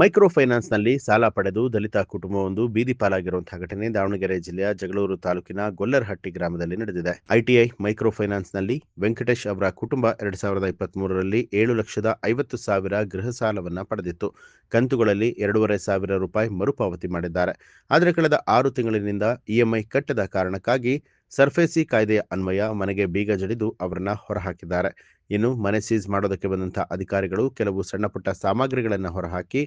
Micro ಫೈನಾನ್ಸ್ನಲ್ಲಿ ಸಾಲ ಪಡೆದು ದಲಿತ ಕುಟುಂಬವೊಂದು ಬೀದಿ ಪಾಲಾಗಿರುವಂತಹ ಘಟನೆ ದಾವಣಗೆರೆ ಜಿಲ್ಲೆಯ ಜಗಳೂರು ತಾಲೂಕಿನ ಗೊಲ್ಲರಹಟ್ಟಿ ಗ್ರಾಮದಲ್ಲಿ ನಡೆದಿದೆ. ಐಟಿಐ ಮೈಕ್ರೋ ಫೈನಾನ್ಸ್ನಲ್ಲಿ ವೆಂಕಟೇಶ್ ಅವರ ಕುಟುಂಬ 2023ರಲ್ಲಿ 7,50,000 ಗೃಹ ಸಾಲವನ್ನು ಪಡೆದಿತ್ತು. ಕಂತುಗಳಲ್ಲಿ 2,500 ರೂಪಾಯಿ ಮರುಪಾವತಿ ಮಾಡಿದ್ದಾರೆ. ಆದರೆ ಕಳೆದ 6 ತಿಂಗಳಿನಿಂದ ಇಎಂಐ ಕಟ್ಟದ ಕಾರಣಕ್ಕಾಗಿ ಸರ್ಫೇಸಿ ಕಾಯ್ದೆಯ ಅನ್ವಯ ಮನೆಗೆ ಬೀಗ ಜಡಿದು ಅವರನ್ನ ಹೊರಹಾಕಿದ್ದಾರೆ. ಇನ್ನು ಮನೆ ಸೀಸ್ ಮಾಡೋದಕ್ಕೆ ಬಂದಂತಹ ಅಧಿಕಾರಿಗಳು ಕೆಲವು ಸಣ್ಣಪುಟ್ಟ ಸಾಮಗ್ರಿಗಳನ್ನು ಹೊರಹಾಕಿ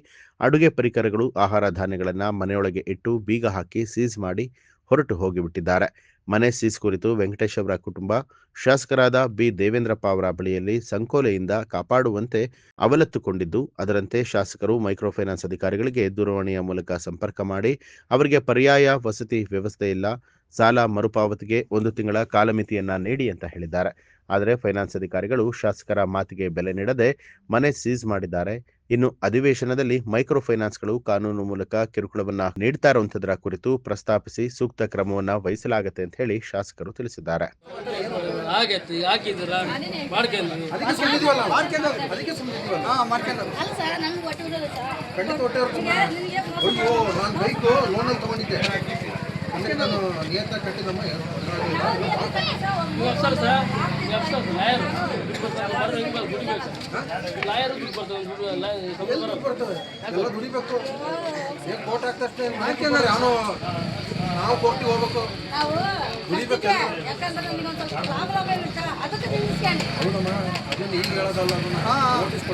ಅಡುಗೆ ಪರಿಕರಗಳು, ಆಹಾರ ಧಾನ್ಯಗಳನ್ನು ಮನೆಯೊಳಗೆ ಇಟ್ಟು ಬೀಗ ಹಾಕಿ ಸೀಸ್ ಮಾಡಿ ಹೊರಟು ಹೋಗಿಬಿಟ್ಟಿದ್ದಾರೆ. ಮನೆ ಸೀಸ್ ಕುರಿತು ವೆಂಕಟೇಶ್ ಅವರ ಕುಟುಂಬ ಶಾಸಕರಾದ ಬಿ ದೇವೇಂದ್ರಪ್ಪ ಅವರ ಬಳಿಯಲ್ಲಿ ಸಂಕೋಲೆಯಿಂದ ಕಾಪಾಡುವಂತೆ ಅವಲತ್ತುಕೊಂಡಿದ್ದು, ಅದರಂತೆ ಶಾಸಕರು ಮೈಕ್ರೋ ಫೈನಾನ್ಸ್ ಅಧಿಕಾರಿಗಳಿಗೆ ದೂರವಾಣಿಯ ಮೂಲಕ ಸಂಪರ್ಕ ಮಾಡಿ ಅವರಿಗೆ ಪರ್ಯಾಯ ವಸತಿ ವ್ಯವಸ್ಥೆ ಇಲ್ಲ, ಸಾಲ ಮರುಪಾವತಿಗೆ 1 ತಿಂಗಳ ಕಾಲಮಿತಿಯನ್ನ ನೀಡಿ ಅಂತ ಹೇಳಿದ್ದಾರೆ. ಆದರೆ ಫೈನಾನ್ಸ್ ಅಧಿಕಾರಿಗಳು ಶಾಸಕರ ಮಾತಿಗೆ ಬೆಲೆ ನೀಡದೆ ಮನೆ ಸೀಸ್ ಮಾಡಿದ್ದಾರೆ. ಇನ್ನು ಅಧಿವೇಶನದಲ್ಲಿ ಮೈಕ್ರೋ ಫೈನಾನ್ಸ್ಗಳು ಕಾನೂನು ಮೂಲಕ ಕಿರುಕುಳವನ್ನ ನೀಡ್ತಾ ಇರುವಂತದರ ಕುರಿತು ಪ್ರಸ್ತಾಪಿಸಿ ಸೂಕ್ತ ಕ್ರಮವನ್ನ ವಹಿಸಲಾಗುತ್ತೆ ಅಂತ ಹೇಳಿ ಶಾಸಕರು ತಿಳಿಸಿದ್ದಾರೆ. ನಾನು ನಿಯತ ಕಟ್ಟಿದಮ್ಮ ದುಡಿಬೇಕು ಕೋರ್ಟ್ ಆಗ್ತಷ್ಟೇ ಅವನು ನಾವು ಕೋರ್ಟಿಗೆ ಹೋಗ್ಬೇಕು ದುಡಿಬೇಕು. ಹೌದಮ್ಮ, ಅದನ್ನ ಈಗ ಹೇಳೋದಲ್ಲ, ನೋಟಿಸ್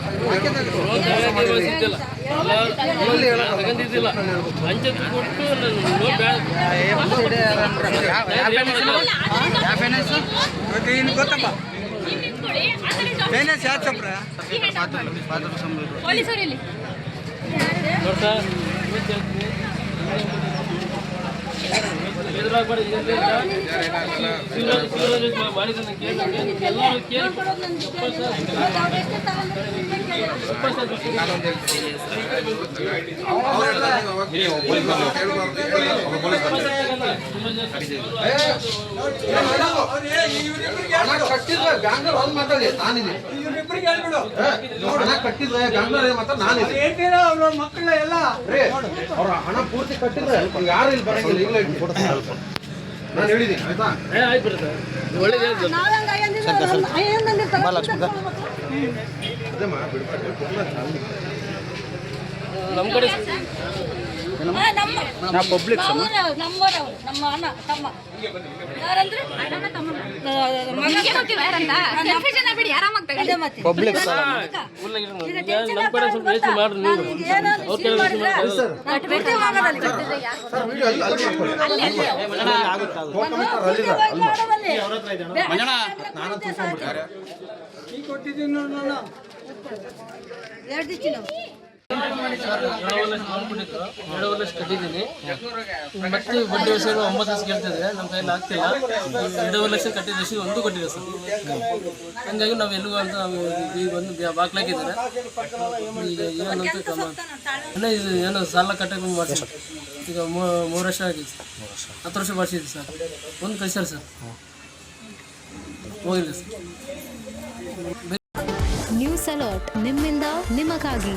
ಗೊತ್ತಪ್ಪ ಮಕ್ಕಳ ಎಲ್ಲ ಅವ್ರ ಹಣ ಪೂರ್ತಿ ಕಟ್ಟಿದ್ರೆ ಯಾರು ಇಲ್ಲಿ ಬರಂಗಿಲ್ಲ. ನಾನು ಹೇಳಿದ್ದೀನಿ ಆಯ್ತಾ. ನಮ್ಮ ಕಡೆ ಪಬ್ಲಿಕ್ ನಮ್ಮ ಅಣ್ಣ ತಮ್ಮ ಪಬ್ಲಿಕ್ ಕಟ್ಟಿದ್ದೀನಿ. ಮತ್ತೆ ಬಡ್ಡಿ ವರ್ಷ 9 ಲಕ್ಷ ಕೇಳ್ತಿದ್ರೆ ನಮ್ಮ ಕೈಯಲ್ಲಿ ಆಗ್ತಿಲ್ಲ. 2 ಲಕ್ಷ ಕಟ್ಟಿದ ರಸೀದಿ ಒಂದು ಕೊಟ್ಟಿದೆ ಸರ್. ಹಂಗಾಗಿ ನಾವು ಎಲ್ಲೂ ಅಂತ ಈಗ ಒಂದು ಬಾಕ್ಲಾಕಿದ್ದಾರೆ. ಈಗ ಏನಂತ ಕ್ರಮ ಇದು ಏನೋ ಸಾಲ ಕಟ್ಟಕ್ಕೆ ಮಾಡಿ ಈಗ 3 ವರ್ಷ ಆಗಿದೆ ಸರ್. 10 ವರ್ಷ ಮಾಡಿಸಿದ್ವಿ ಸರ್. ಒಂದು ಕಳಿಸ್ಯಾರ ಸರ್, ಹೋಗಿಲ್ಲ ಸರ್. ನ್ಯೂಸ್ ಅಲರ್ಟ್, ನಿಮ್ಮಿಂದ ನಿಮಗಾಗಿ.